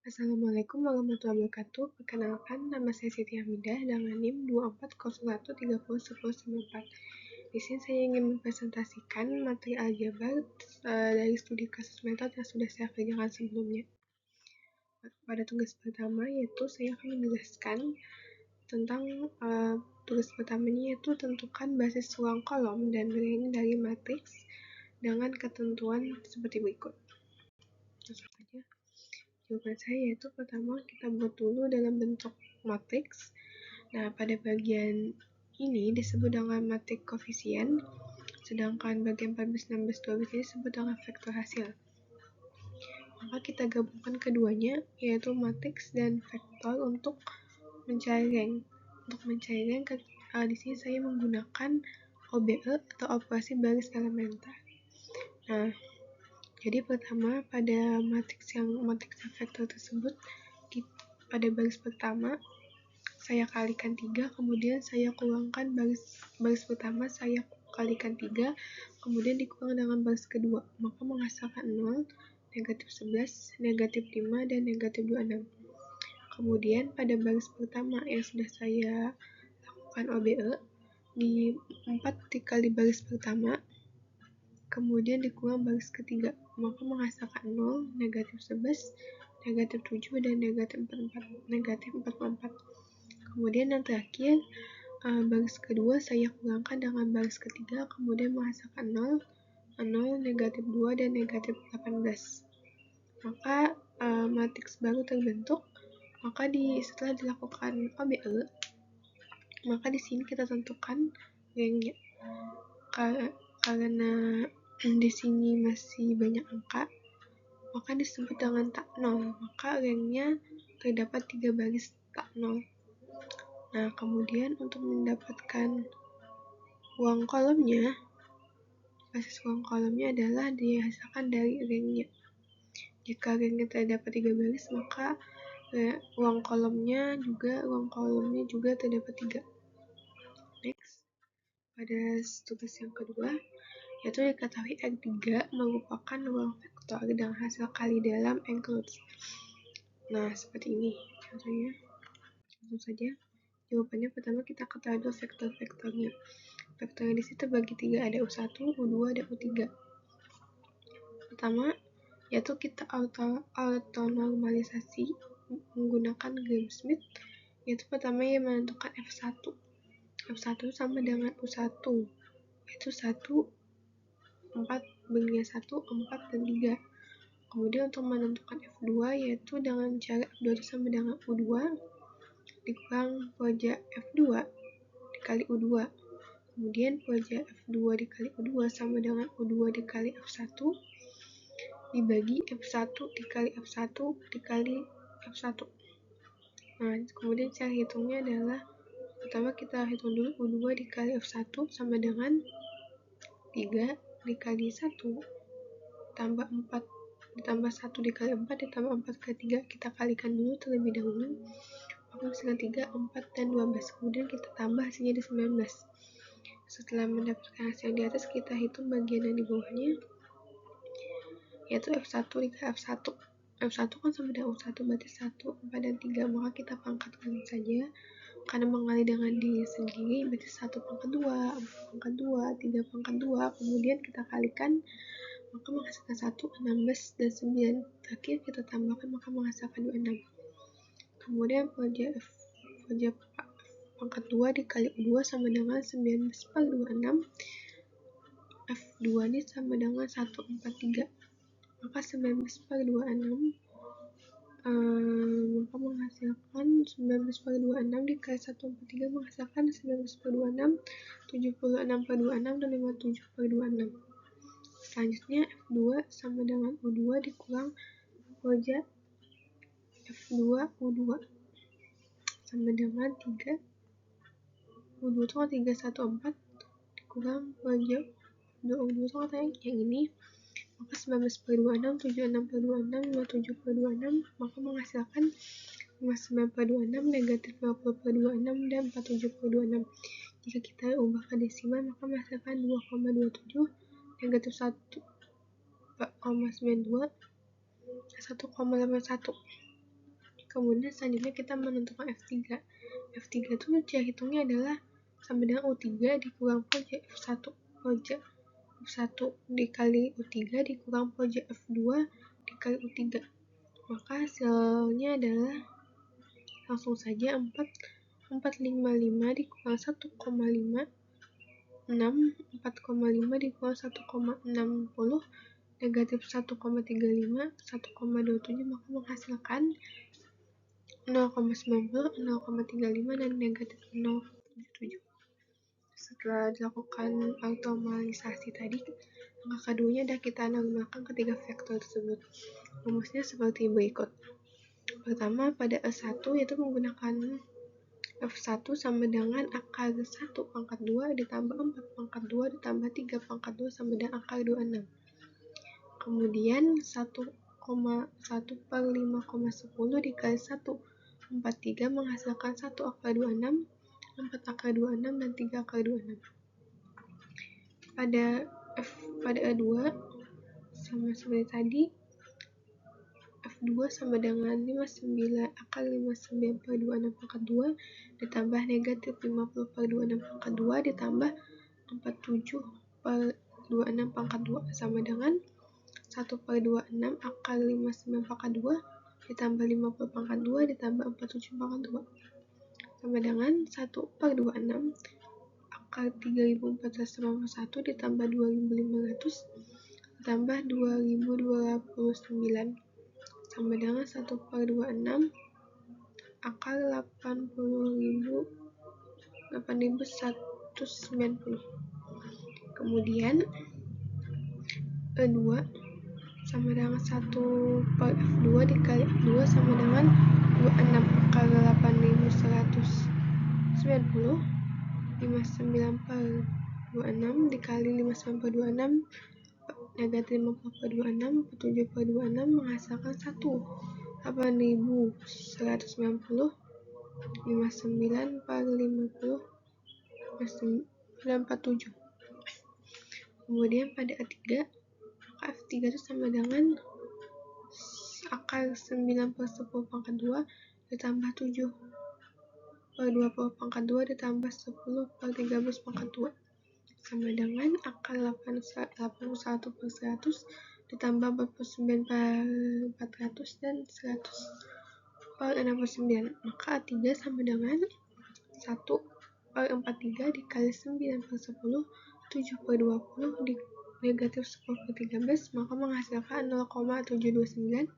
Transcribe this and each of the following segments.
Assalamualaikum warahmatullahi wabarakatuh. Perkenalkan, nama saya Siti Hamidah dengan NIM 2401301094. Di sini saya ingin mempresentasikan materi aljabar dari studi kasus metode yang sudah saya kerjakan sebelumnya. Pada tugas pertama yaitu saya akan menjelaskan tentang tugas pertamanya yaitu tentukan basis ruang kolom dan rank dari matriks dengan ketentuan seperti berikut. Langsung saja. Jawaban saya yaitu pertama kita buat dulu dalam bentuk matriks. Nah, pada bagian ini disebut dengan matriks koefisien, sedangkan bagian 14, 16, 12 ini disebut dengan vektor hasil. Maka kita gabungkan keduanya, yaitu matriks dan vektor untuk mencari rank. Untuk mencari rank, di sini saya menggunakan OBE atau operasi baris elementer. Nah, jadi pertama pada matriks vektor tersebut, pada baris pertama saya kalikan 3, kemudian saya kurangkan baris pertama saya kalikan 3, kemudian dikurang dengan baris kedua, maka menghasilkan 0, negatif 11, negatif 5, dan negatif 26. Kemudian pada baris pertama yang sudah saya lakukan OBE, di 4 dikali baris pertama, kemudian dikurang baris ketiga, maka menghasilkan 0, negatif 11, negatif 7, dan negatif 44. Kemudian yang terakhir, baris kedua saya kurangkan dengan baris ketiga, kemudian menghasilkan 0, negatif 2, dan negatif 18. Maka matriks baru terbentuk. Maka setelah dilakukan OBE, maka di sini kita tentukan ranknya. Karena di sini masih banyak angka, maka disebut dengan tak 0. Maka ranknya terdapat 3 baris tak 0. Nah, kemudian untuk mendapatkan ruang kolomnya, basis ruang kolomnya adalah dihasilkan dari ranknya. Jika ranknya terdapat 3 baris, maka ruang kolomnya juga terdapat 3. Next, pada tugas yang kedua, yaitu diketahui R3 merupakan ruang vektor dengan hasil kali dalam enclosed. Nah, seperti ini contohnya. Langsung saja. Jawabannya pertama kita ketahui dulu vektor-vektornya. Vektor di situ bagi 3, ada U1, U2, dan U3. Pertama, yaitu kita autonormalisasi menggunakan Gram-Schmidt, yaitu pertama yang menentukan F1. F1 sama dengan U1, yaitu 1, 4, bagian 1, 4, dan 3. Kemudian untuk menentukan F2, yaitu dengan cara F2 sama dengan U2, dikurang pojok F2 dikali U2. Kemudian pojok F2 dikali U2 sama dengan U2 dikali F1 dibagi F1 dikali F1 dikali F1. Nah, kemudian cara hitungnya adalah pertama kita hitung dulu U2 dikali F1 sama dengan 3 dikali 1 tambah 4 ditambah 1 dikali 4 ditambah 4 kali 3, kita kalikan dulu terlebih dahulu. Maka hasilkan 3, 4, dan 12. Kemudian kita tambah hasilnya di 19. Setelah mendapatkan hasil di atas, kita hitung bagian yang di bawahnya, yaitu F1 dikali F1. F1 kan sama dengan U1, berarti 1, 4, dan 3. Maka kita pangkatkan saja. Karena mengalih dengan diri sendiri, berarti 1 pangkat 2, 4 pangkat 2, 3 pangkat 2. Kemudian kita kalikan, maka menghasilkan 1, 16, dan 9. Terakhir kita tambahkan, maka menghasilkan 26. Kemudian pojok pangkat 2 dikali U2 sama dengan 19 per 26. F2 ini sama dengan 143. Maka 19 per 26 maka menghasilkan 19 per 26 dikali 143 menghasilkan 19 per 26, 76 per 26, dan 57 per 26. Selanjutnya F2 sama dengan U2 dikurang pojok F2 U2 sama dengan 3. U2 itu kan 314 dikurang pojok U2 itu kan yang ini, maka 19 per 26, 76 per 26, 57 per 26, maka menghasilkan 59 per 26, negatif 50 per 26, dan 47 per 26. Jika kita ubah ke desimal, maka menghasilkan 2,27, negatif 1,92, 1,81. Kemudian selanjutnya kita menentukan F3. F3 itu cara hitungnya adalah sama dengan U3 dikurang pojok F1 pojok F1 dikali U3 dikurang pojok F2 dikali U3. Maka hasilnya adalah langsung saja 4,55 dikurang 1,5 4,5 dikurang 1,60 negatif 1,35 1,27, maka menghasilkan 0,90 0,35 dan negatif 0,77. Setelah dilakukan otomatisasi tadi, langkah keduanya adalah kita namakan ketiga vektor tersebut. Rumusnya seperti berikut. Pertama, pada E1 yaitu menggunakan F1 sama dengan akar 1 pangkat 2 ditambah 4 pangkat 2 ditambah 3 pangkat 2 sama dengan akar 26. Kemudian 1,1 per 5,10 dikali 1,43 menghasilkan 1 akar 26, 4 akar 26, dan 3 akar 26. Pada E2 sama seperti tadi, F2 sama dengan 59 akar 59 per 26 pangkat 2 ditambah negatif 50 per 26 pangkat 2 ditambah 47 per 26 pangkat 2 sama dengan 1 per 26 akar 59 pangkat 2 ditambah 50 pangkat 2 ditambah 47 pangkat 2 sama dengan 1 per 26 akar 3491 ditambah 2500 ditambah 2229 sama dengan 1 per 26 akar 8190. Kemudian E2 sama dengan 1 per F2 dikali F2 sama dengan 26 akar 8190 59 per 26 dikali 59 per 26 negatif 50 per 26 7 per 26 menghasilkan 1 8190 59 per 50 947. Kemudian pada A3 maka F3 itu sama dengan akar 9 per 10 pangkat 2 ditambah 7 per 20 pangkat 2 ditambah 10 per 13 pangkat 2 sama dengan akar 81 per 100 ditambah 49 per 400 dan 100 per 69. Maka A3 sama dengan 1 per 43 dikali 9 per 10 7 per 20 negatif 10 per 13, maka menghasilkan 0,729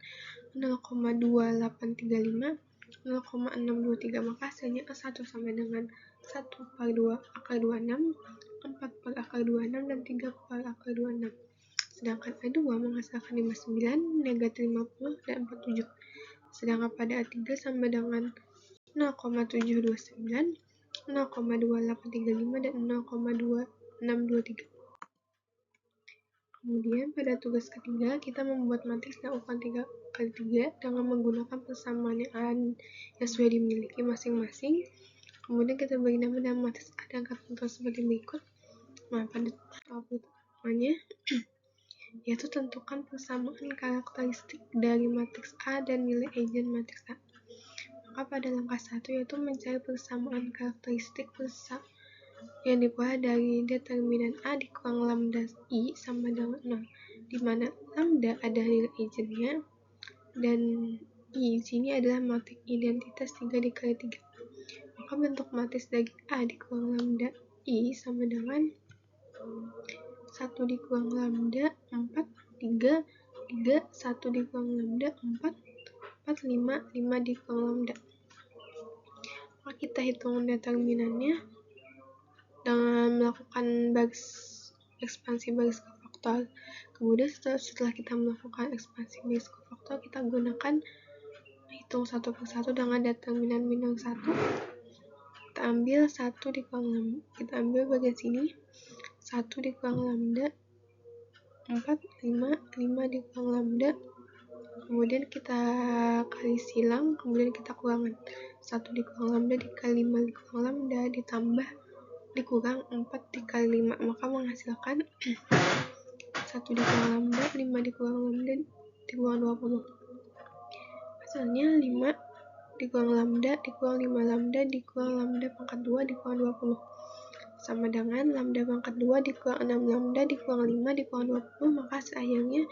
0,2835 0,623. Maka hasilnya A1 sama dengan 1 per 2 akar 26 4 per akar 26 dan 3 per akar 26. Sedangkan A2 menghasilkan 59 negatif 50 dan 47. Sedangkan pada A3 sama dengan 0,729 0,2835 dan 0,2623. Kemudian pada tugas ketiga kita membuat matriks yang ukuran 3x3 dengan menggunakan persamaan yang sudah dimiliki masing-masing. Kemudian kita beri nama dan matriks A dan contoh seperti berikut. Nah, pada tahap pertamanya yaitu tentukan persamaan karakteristik dari matriks A dan nilai eigen matriks A. Maka pada langkah 1 yaitu mencari persamaan karakteristik yang diperoleh dari determinan A dikurang lambda I sama dengan 0, di mana lambda adalah nilai eigennya dan I sini adalah matriks identitas 3 dikali 3. Maka bentuk matriks dari A dikurang lambda I sama dengan 1 dikurang lambda 4 3 3 1 dikurang lambda 4 4 5 5 dikurang lambda. Maka kita hitung determinannya dengan melakukan ekspansi baris kofaktor. Kemudian setelah kita melakukan ekspansi baris kofaktor, kita gunakan hitung satu persatu dengan determinan minus 1. Kita ambil 1 dikurang lambda, kita ambil bagian sini 1 dikurang lambda 4 5 5 dikurang lambda, kemudian kita kali silang, kemudian kita kurangan 1 dikurang lambda dikali 5 dikurang lambda ditambah dikurang 4 dikali 5, maka menghasilkan 1 dikurang lambda 5 dikurang lambda dikurang 20. Hasilnya 5 dikurang lambda dikurang 5 lambda dikurang lambda pangkat 2 dikurang 20 sama dengan lambda pangkat 2 dikurang 6 lambda dikurang 5 dikurang 20, maka hasil akhirnya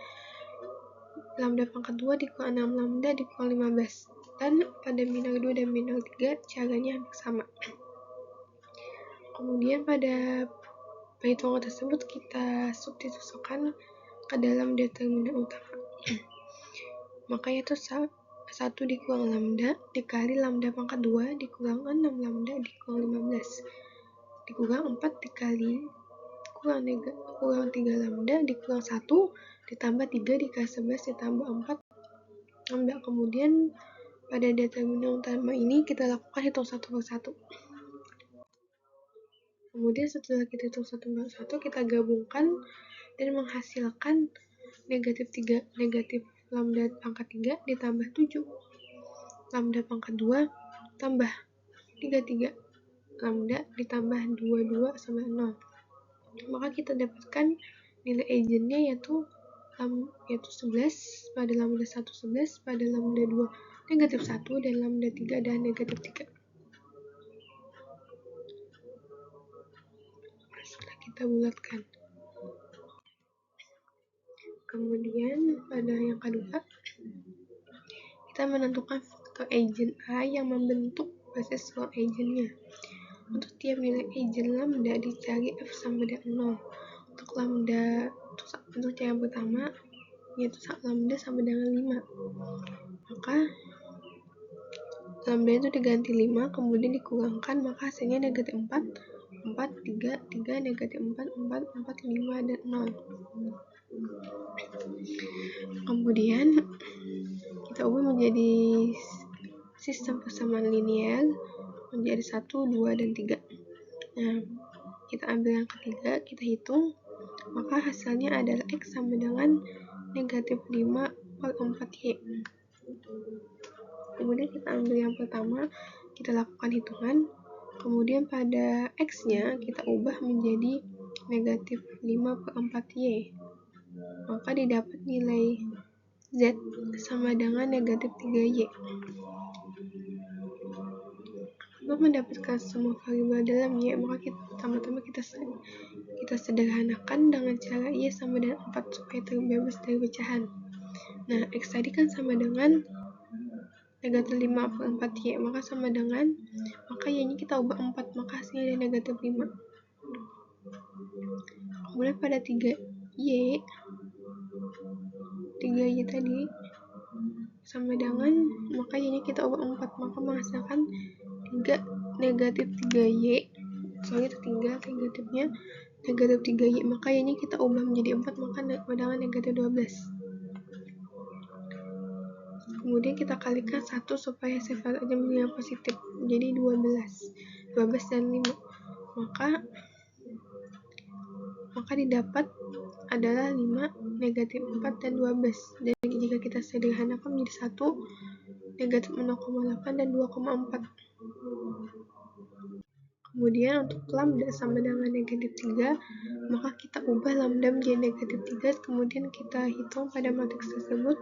lambda pangkat 2 dikurang 6 lambda dikurang 15. Dan pada minor 2 dan minor 3 caranya hampir sama. Kemudian pada perhitungan tersebut kita substitusikan ke dalam determinan utama. Maka itu 1 dikurang lambda dikali lambda pangkat 2 dikurang 6 lambda dikurang 15 dikurang 4 dikali kurang 3 lambda dikurang 1 ditambah 3 dikali 11 ditambah 4 lambda. Kemudian pada determinan utama ini kita lakukan hitung satu per satu. Kemudian setelah kita hitung satu per satu, kita gabungkan dan menghasilkan negatif lambda pangkat 3 ditambah 7 lambda pangkat 2 tambah 33 lambda ditambah 22 sama 0. Maka kita dapatkan nilai eigennya yaitu 11 pada lambda 1 11 pada lambda 2 negatif 1 dan lambda 3 dan negatif 3. Setelah kita bulatkan. Kemudian pada yang kedua kita menentukan faktor eigen A yang membentuk basis ruang eigennya. Untuk tiap nilai eigen lambda dicari F sama dengan 0. Untuk lambda untuk cara yang pertama yaitu lambda sama dengan 5. Maka lambda itu diganti 5 kemudian dikurangkan, maka hasilnya negatif 4 3 negatif 4 5 dan 0. Kemudian kita ubah menjadi sistem persamaan linear menjadi 1, 2, dan 3. Nah, kita ambil yang ketiga, kita hitung, maka hasilnya adalah X sama dengan negatif 5 per 4Y. Kemudian kita ambil yang pertama, kita lakukan hitungan, kemudian pada X-nya kita ubah menjadi negatif 5 per 4Y. Maka didapat nilai Z sama dengan negatif 3Y. Untuk mendapatkan semua variabel dalam Y, maka pertama-tama kita sederhanakan dengan cara Y sama dengan 4 supaya terbebas dari pecahan. Nah, X tadi kan sama dengan negatif 5 per 4Y, maka sama dengan, maka Y-nya kita ubah 4, maka hasilnya ada negatif 5. Kemudian pada 3Y tadi sama dengan, maka Y-nya kita ubah 4, maka menghasilkan 3 negatif 3Y. Soalnya itu tinggal negatifnya negatif 3Y, maka Y-nya kita ubah menjadi 4, maka dengan negatif 12. Kemudian kita kalikan 1 supaya sifatnya menjadi yang positif, jadi 12 dan 5. Maka didapat adalah 5, negatif 4, dan 12. Dan jika kita sederhanakan menjadi 1, negatif 0,8 dan 2,4. Kemudian untuk lambda sama dengan negatif 3, maka kita ubah lambda menjadi negatif 3, kemudian kita hitung pada matriks tersebut.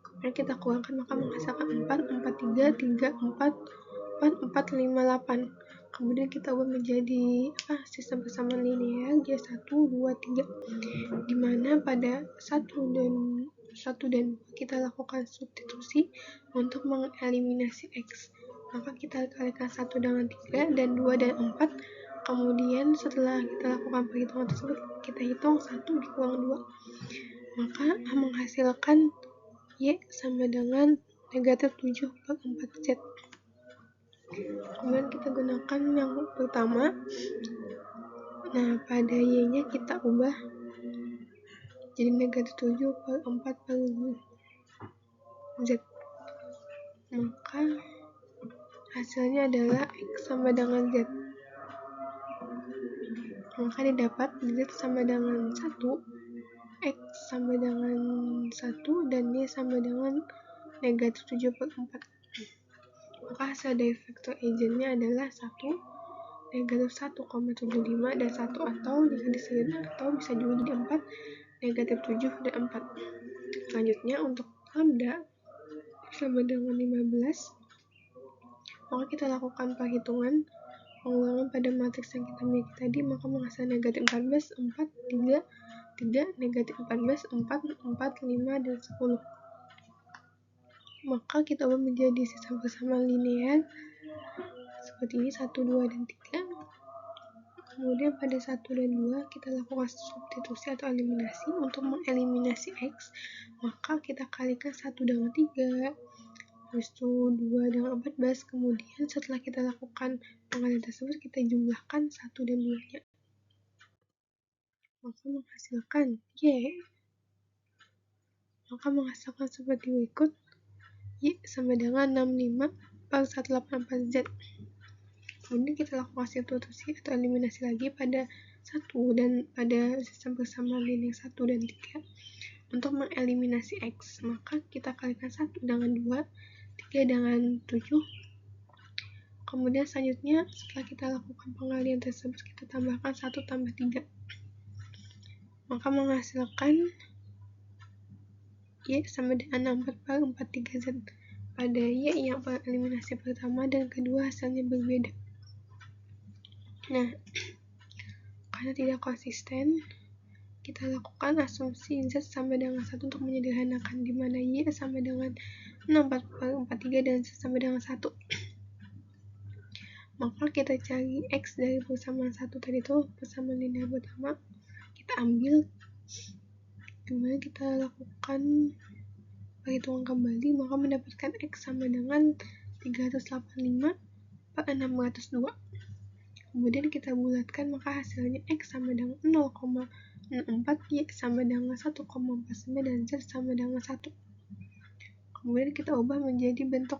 Kemudian kita kurangkan, maka menghasilkan 4, 4, 3, 3, 4, 4, 4, 5, 8. Kemudian kita ubah menjadi sistem persamaan linear jadi 1, 2, 3. Dimana pada 1 dan 2 kita lakukan substitusi untuk mengeliminasi X. Maka kita kalikan 1 dengan 3 dan 2 dan 4. Kemudian setelah kita lakukan perhitungan tersebut, kita hitung 1 dikurang 2. Maka menghasilkan Y sama dengan negatif 7 per 4Z. Kemudian kita gunakan yang pertama. Nah, pada Y-nya kita ubah jadi negatif 7 per 4 per Z. Maka hasilnya adalah X sama dengan Z. Maka didapat Z sama dengan 1, X sama dengan 1, dan Y sama dengan negatif 7 per 4. Maka hasil dari vektor eigennya adalah 1, negatif 1,75 dan 1, atau jika disebut atau bisa juga jadi 4, negatif 7 dan 4. Selanjutnya untuk lambda sama dengan 15, maka kita lakukan perhitungan pengulangan pada matriks yang kita miliki tadi, maka menghasilkan negatif 14, 4, 3, 3, negatif 14, 4, 4, 5, dan 10. Maka kita ubah menjadi sisa bersama linear seperti ini, 1, 2, dan 3. Kemudian pada 1 dan 2 kita lakukan substitusi atau eliminasi. Untuk mengeliminasi X, maka kita kalikan 1 dengan 3, habis itu 2 dengan 14. Kemudian setelah kita lakukan pengalihan tersebut, kita jumlahkan 1 dan 2 nya, maka menghasilkan Y. Maka menghasilkan seperti berikut. Y sama dengan 65 per 184Z. Kemudian kita lakukan substitusi atau eliminasi lagi pada 1 dan pada sistem persamaan linear 1 dan 3. Untuk mengeliminasi X, maka kita kalikan 1 dengan 2, 3 dengan 7. Kemudian selanjutnya setelah kita lakukan pengalihan tersebut, kita tambahkan 1 tambah 3. Maka menghasilkan Y sama dengan 64 per 43Z. Pada Y yang eliminasi pertama dan kedua hasilnya berbeda. Nah, karena tidak konsisten, kita lakukan asumsi Z sama dengan 1 untuk menyederhanakan, di mana Y sama dengan 64 per 43 dan Z sama dengan 1. Maka kita cari X dari persamaan 1 tadi itu, persamaan linear pertama, kita ambil, kemudian kita lakukan perhitungan kembali, maka mendapatkan X sama dengan 385 per 602. Kemudian kita bulatkan, maka hasilnya X sama dengan 0,64, Y sama dengan 1,49, dan Z sama dengan 1. Kemudian kita ubah menjadi bentuk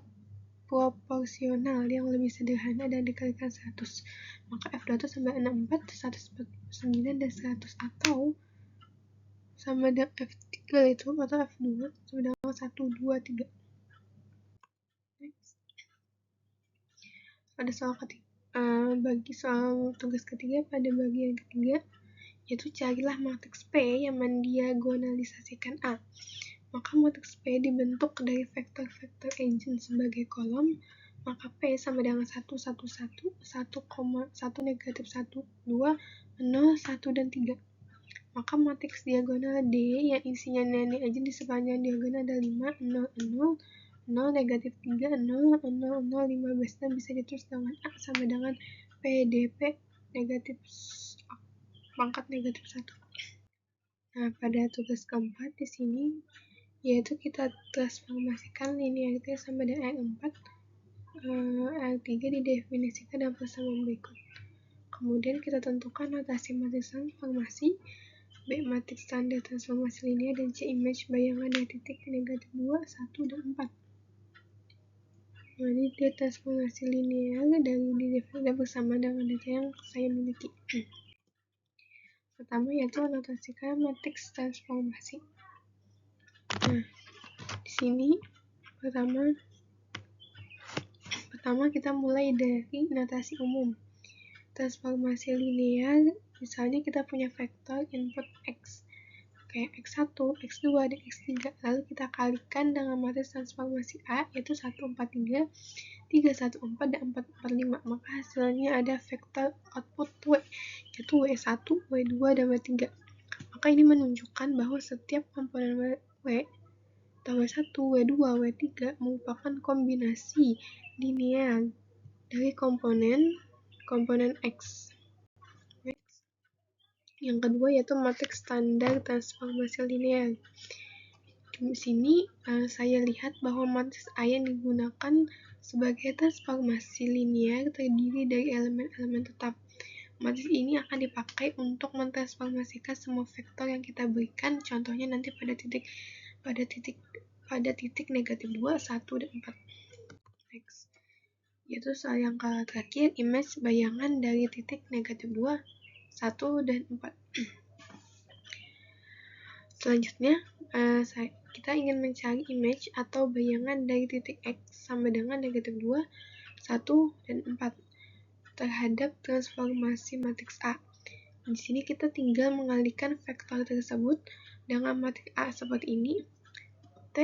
proporsional yang lebih sederhana dan dikalikan 100. Maka F2 sama 64, 149, dan 100, atau sama dengan F3 itu, atau F2 sama dengan 1, 2, 3. Next. Pada soal ketiga, bagi soal tugas ketiga pada bagian ketiga, yaitu carilah matriks P yang mendiagonalisasikan A. Maka matriks P dibentuk dari vektor-vektor agent sebagai kolom, maka P sama dengan 1, 1, 1, 1, 1, negatif 1, 2, 0, 1, dan 3. Maka matriks diagonal D yang isinya nilai agent di sepanjang diagonal ada 5, 0, 0, 0, negatif 3, 0, 0, 0, 15, dan bisa ditulis dengan A sama dengan PDP negatif pangkat negatif 1. Nah, pada tugas keempat di sini, yaitu kita transformasikan linearitas sama dengan R4, R3 didefinisikan dalam persamaan berikut. Kemudian kita tentukan notasi matriks transformasi, B matriks standar transformasi linear, dan C image bayangan dari titik negatif 2, 1, dan 4. Jadi dia transformasi linear dari didefinisikan bersama dengan data yang saya miliki. Pertama yaitu notasikan matriks transformasi. Nah, di sini pertama kita mulai dari notasi umum. Transformasi linear, misalnya kita punya vektor input X, kayak X1, X2, dan X3, lalu kita kalikan dengan matriks transformasi A, yaitu 1, 4, 3, 3, 1, 4, dan 4, 4, 5. Maka hasilnya ada vektor output W, yaitu W1, W2, dan W3. Maka ini menunjukkan bahwa setiap komponen W atau W1, W2, W3 merupakan kombinasi linear dari komponen X. Next. Yang kedua yaitu matriks standar transformasi linear. Di sini saya lihat bahwa matriks A yang digunakan sebagai transformasi linear terdiri dari elemen-elemen tetap. Matriks ini akan dipakai untuk mentransformasikan semua vektor yang kita berikan, contohnya nanti pada titik negatif 2, 1, dan 4. Next. Yaitu soal yang terakhir, image bayangan dari titik negatif 2, 1, dan 4. Selanjutnya, kita ingin mencari image atau bayangan dari titik X sama dengan negatif 2, 1, dan 4 terhadap transformasi matriks A. Di sini kita tinggal mengalihkan vektor tersebut dengan matriks A seperti ini. T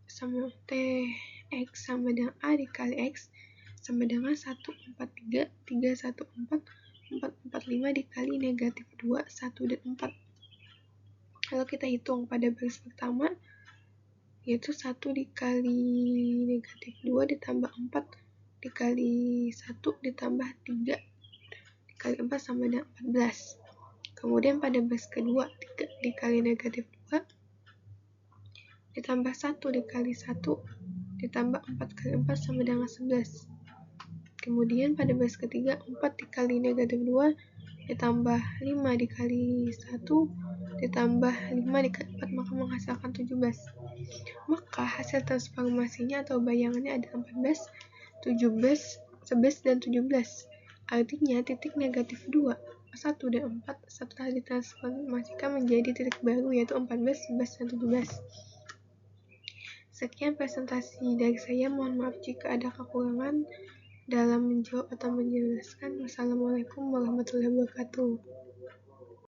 sama T X sama dengan A dikali X sama dengan 143, 314, 445 dikali negatif 2, 1 dan 4. Kalau kita hitung pada baris pertama, yaitu 1 dikali negatif 2 ditambah 4 dikali 1 ditambah 3 dikali 4 sama dengan 14. Kemudian pada baris kedua, 3 dikali negatif 2 ditambah 1 dikali 1 ditambah 4 kali 4 sama dengan 11. Kemudian pada baris ketiga, 4 dikali negatif 2 ditambah 5 dikali 1 ditambah 5 dikali 4, maka menghasilkan 17. Maka hasil transformasinya atau bayangannya ada 14, 17, 11, dan 17. Artinya titik negatif 2, 1 dan 4 setelah ditransformasikan menjadi titik baru yaitu 14, 11, dan 17. Sekian presentasi dari saya, mohon maaf jika ada kekurangan dalam menjawab atau menjelaskan. Wassalamualaikum warahmatullahi wabarakatuh.